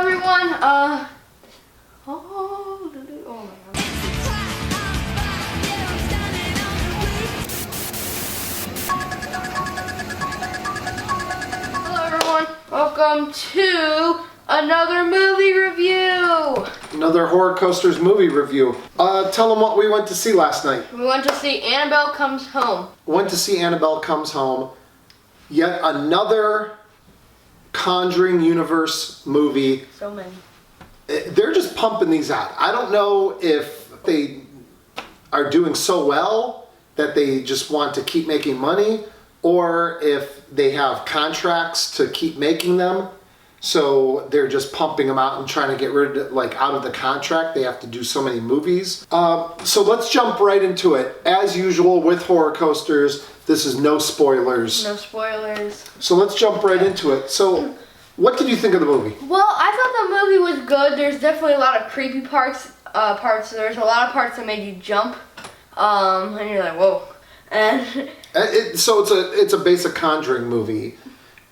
everyone. Oh my God. Hello everyone. Welcome to another movie review. Another Horror Coasters movie review. Tell them what we went to see last night. We went to see Annabelle Comes Home. Went to see Annabelle Comes Home. Yet another Conjuring universe movie. So many. They're just pumping these out. I don't know if they are doing so well that they just want to keep making money, or if they have contracts to keep making them. So they're just pumping them out and trying to get rid of, out of the contract. They have to do so many movies. So let's jump right into it. As usual with Horror Coasters, this is no spoilers. No spoilers. So let's jump right into it. So what did you think of the movie? Well, I thought the movie was good. There's definitely a lot of creepy parts. There's a lot of parts that made you jump. And you're like, whoa. And So it's a basic Conjuring movie.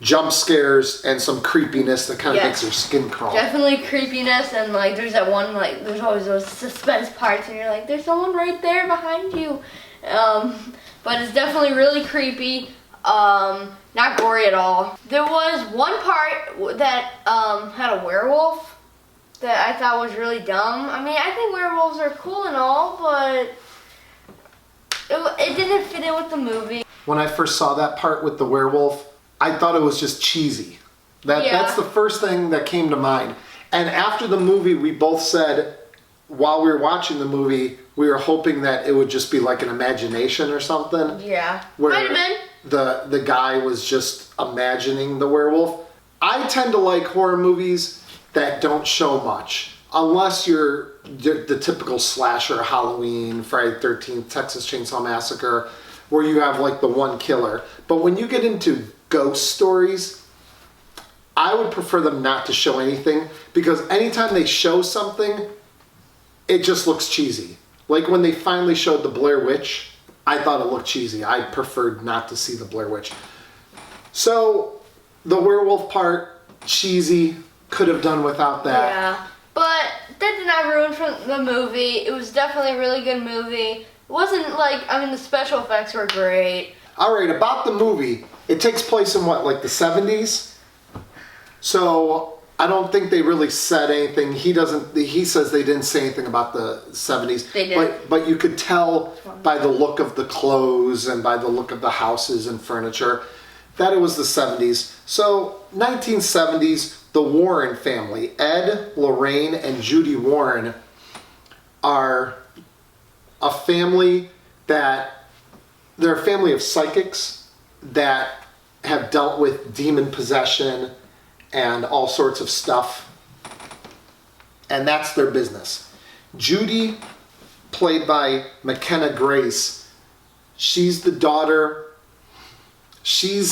Jump scares and some creepiness that kind of makes your skin crawl. Definitely creepiness, and there's that one, there's always those suspense parts and you're like, there's someone right there behind you. But it's definitely really creepy, not gory at all. There was one part that had a werewolf that I thought was really dumb. I mean, I think werewolves are cool and all, but it didn't fit in with the movie. When I first saw that part with the werewolf, I thought it was just cheesy. That's the first thing that came to mind. And after the movie, we both said, while we were watching the movie, we were hoping that it would just be like an imagination or something. Yeah, where might have been. The guy was just imagining the werewolf. I tend to like horror movies that don't show much. Unless you're the typical slasher, Halloween, Friday the 13th, Texas Chainsaw Massacre, where you have the one killer. But when you get into ghost stories, I would prefer them not to show anything, because anytime they show something, it just looks cheesy. Like when they finally showed the Blair Witch, I thought it looked cheesy. I preferred not to see the Blair Witch. So the werewolf part, cheesy, could have done without that. Yeah, but that did not ruin from the movie. It was definitely a really good movie. It wasn't the special effects were great. All right, about the movie, it takes place in the 70s? So I don't think they really said anything. He says they didn't say anything about the 70s. They did. But you could tell by the look of the clothes and by the look of the houses and furniture that it was the 70s. So 1970s, the Warren family, Ed, Lorraine, and Judy Warren, are a family they're a family of psychics that have dealt with demon possession and all sorts of stuff. And that's their business. Judy, played by McKenna Grace, she's the daughter. She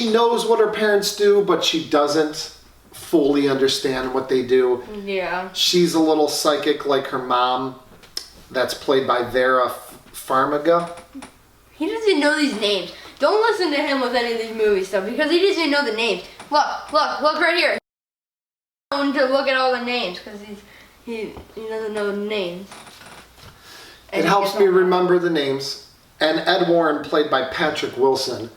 knows what her parents do, but she doesn't fully understand what they do. Yeah. She's a little psychic like her mom, that's played by Vera Farmiga. He doesn't even know these names. Don't listen to him with any of these movie stuff, because he doesn't even know the names. Look right here. I want to look at all the names, because he doesn't know the names. And it helps me remember the names. And Ed Warren, played by Patrick Wilson.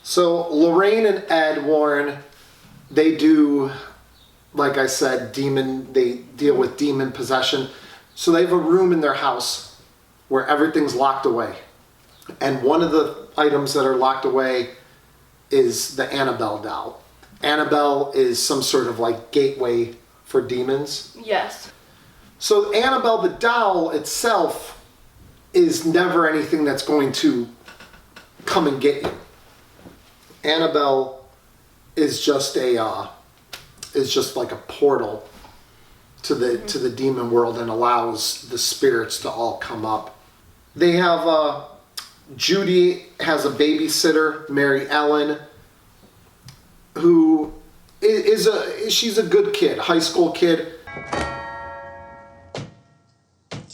So Lorraine and Ed Warren, they do, like I said, they deal with demon possession. So they have a room in their house where everything's locked away. And one of the items that are locked away is the Annabelle doll. Annabelle is some sort of gateway for demons. Yes. So Annabelle the doll itself is never anything that's going to come and get you. Annabelle is just like a portal to the demon world and allows the spirits to all come up. They have Judy has a babysitter, Mary Ellen, who she's a good kid, high school kid.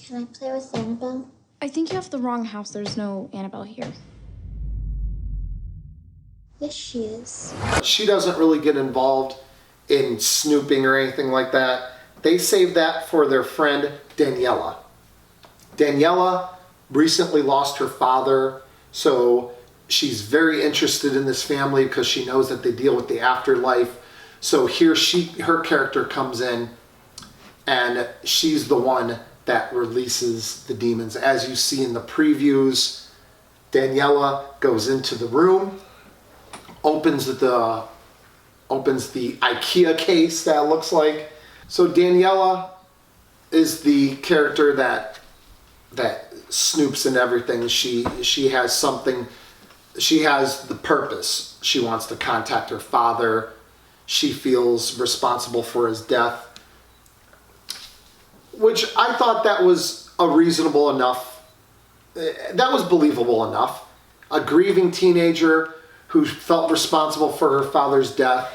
Can I play with Annabelle? I think you have the wrong house. There's no Annabelle here. Yes, she is. She doesn't really get involved in snooping or anything like that. They saved that for their friend Daniela. Daniela recently lost her father, so she's very interested in this family because she knows that they deal with the afterlife. So here her character comes in, and she's the one that releases the demons. As you see in the previews, Daniela goes into the room, opens the IKEA case that looks like. So Daniela is the character that snoops in everything. She has something. She has the purpose. She wants to contact her father. She feels responsible for his death, which I thought that was a reasonable enough. That was believable enough. A grieving teenager who felt responsible for her father's death,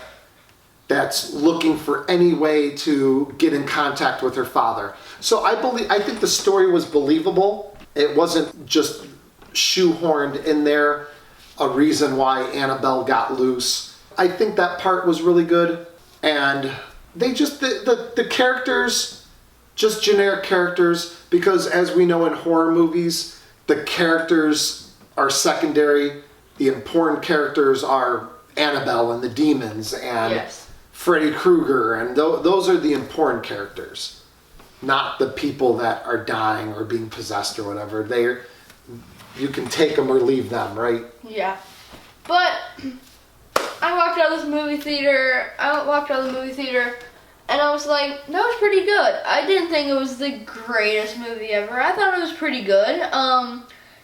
that's looking for any way to get in contact with her father. So I think the story was believable. It wasn't just shoehorned in there, a reason why Annabelle got loose. I think that part was really good. And they just, the characters, just generic characters, because as we know in horror movies, the characters are secondary. The important characters are Annabelle and the demons and Yes. Freddy Krueger, and those are the important characters, not the people that are dying or being possessed or whatever. You can take them or leave them, right? Yeah. But I walked out of this movie theater. And I was like, that was pretty good. I didn't think it was the greatest movie ever. I thought it was pretty good.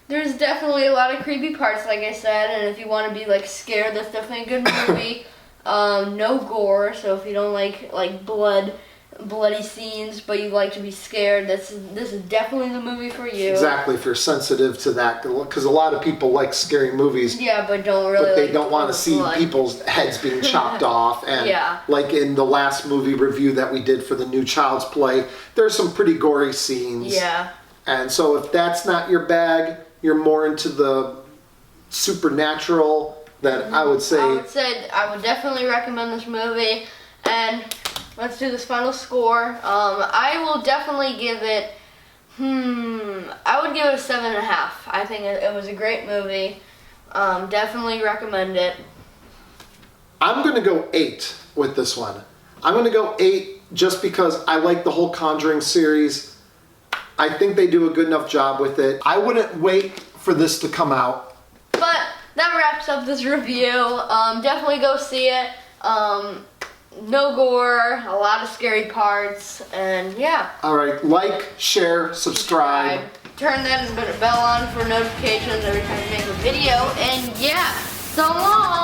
There's definitely a lot of creepy parts, like I said, and if you want to be like scared, that's definitely a good movie. No gore, so if you don't like bloody scenes, but you like to be scared, this is definitely the movie for you. Exactly, if you're sensitive to that, because a lot of people like scary movies. Yeah, but don't really. But they like don't want to see blood. people's heads being chopped off, and Yeah. like in the last movie review that we did for the new Child's Play, there's some pretty gory scenes. Yeah. And so if that's not your bag, you're more into the supernatural. That I would say. I would definitely recommend this movie. And let's do this final score. I will definitely give it. I would give it a 7.5. I think it was a great movie. Definitely recommend it. I'm going to go 8 with this one. I'm going to go 8 just because I like the whole Conjuring series. I think they do a good enough job with it. I wouldn't wait for this to come out. But that wraps up this review. Definitely go see it. No gore, a lot of scary parts, and yeah. All right, like, share, subscribe. Turn that bell on for notifications every time we make a video, and yeah, so long!